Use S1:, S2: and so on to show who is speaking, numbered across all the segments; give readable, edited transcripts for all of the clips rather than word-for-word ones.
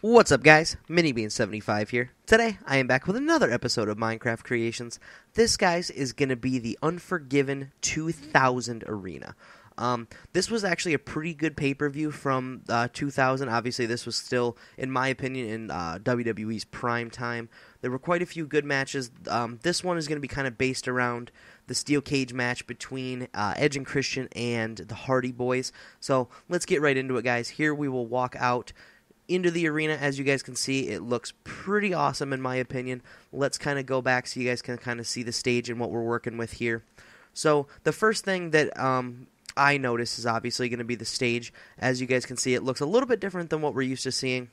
S1: What's up, guys? MiniBean75 here. Today, I am back with another episode of Minecraft Creations. This, guys, is going to be the Unforgiven 2000 Arena. This was actually a pretty good pay-per-view from 2000. Obviously, this was still, in my opinion, in WWE's prime time. There were quite a few good matches. This one is going to be kind of based around the steel cage match between Edge and Christian and the Hardy Boys. So, let's get right into it, guys. Here we will walk out into the arena. As you guys can see, it looks pretty awesome in my opinion. Let's kind of go back so you guys can kind of see the stage and what we're working with here. So the first thing that I notice is obviously going to be the stage. As you guys can see, it looks a little bit different than what we're used to seeing.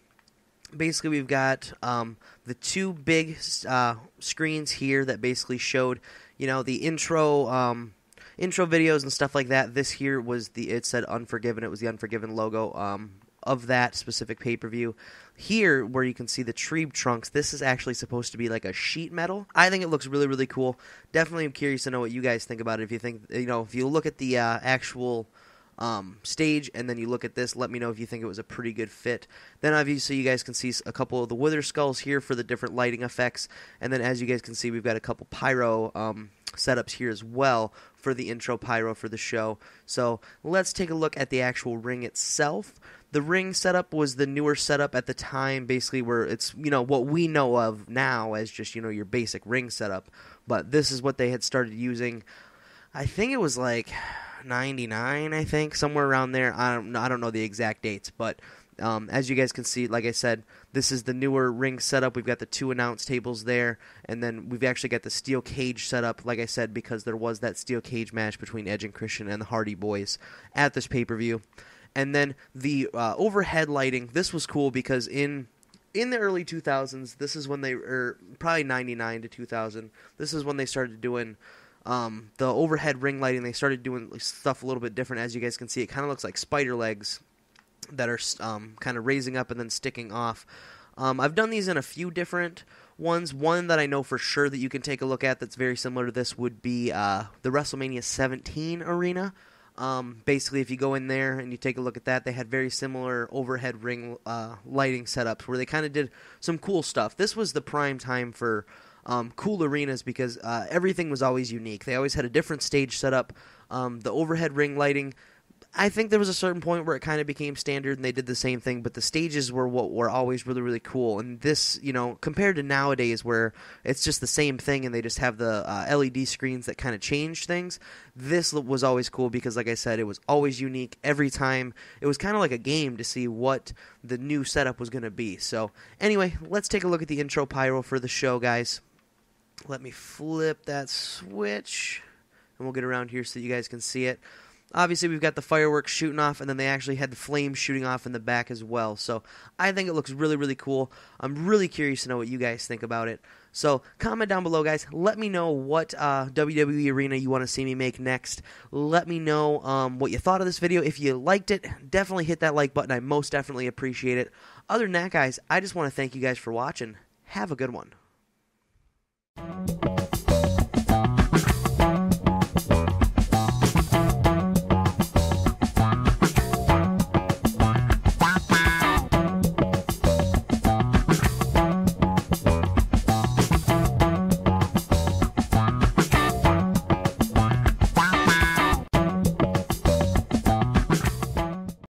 S1: Basically, we've got the two big screens here that basically showed, you know, the intro videos and stuff like that. This here was it said Unforgiven. It was the Unforgiven logo of that specific pay-per-view. Here, where you can see the tree trunks, this is actually supposed to be like a sheet metal. I think it looks really, really cool. Definitely am curious to know what you guys think about it. If you think, you know, if you look at the actual stage and then you look at this, let me know if you think it was a pretty good fit. Then obviously you guys can see a couple of the wither skulls here for the different lighting effects. And then as you guys can see, we've got a couple pyro setups here as well for the intro pyro for the show. So let's take a look at the actual ring itself. The ring setup was the newer setup at the time, basically where it's, you know, what we know of now as just, you know, your basic ring setup. But this is what they had started using. I think it was like 99, I think, somewhere around there. I don't know the exact dates, but as you guys can see, like I said, this is the newer ring setup. We've got the two announce tables there, and then we've actually got the steel cage setup, like I said, because there was that steel cage match between Edge and Christian and the Hardy Boys at this pay-per-view. And then the overhead lighting, this was cool because in the early 2000s, this is when they were, probably 99 to 2000, this is when they started doing the overhead ring lighting. They started doing stuff a little bit different. As you guys can see, it kind of looks like spider legs that are kind of raising up and then sticking off. I've done these in a few different ones. One that I know for sure that you can take a look at that's very similar to this would be the Wrestlemania 17 arena. Basically, if you go in there and you take a look at that, they had very similar overhead ring lighting setups where they kind of did some cool stuff. This was the prime time for cool arenas because everything was always unique. They always had a different stage setup. The overhead ring lighting, I think there was a certain point where it kind of became standard and they did the same thing, but the stages were what were always really, really cool. And this, you know, compared to nowadays where it's just the same thing and they just have the LED screens that kind of change things, this was always cool because, like I said, it was always unique every time. It was kind of like a game to see what the new setup was going to be. So, anyway, let's take a look at the intro pyro for the show, guys. Let me flip that switch, and we'll get around here so you guys can see it. Obviously, we've got the fireworks shooting off, and then they actually had the flames shooting off in the back as well. So I think it looks really, really cool. I'm really curious to know what you guys think about it. So comment down below, guys. Let me know what WWE Arena you want to see me make next. Let me know what you thought of this video. If you liked it, definitely hit that like button. I most definitely appreciate it. Other than that, guys, I just want to thank you guys for watching. Have a good one.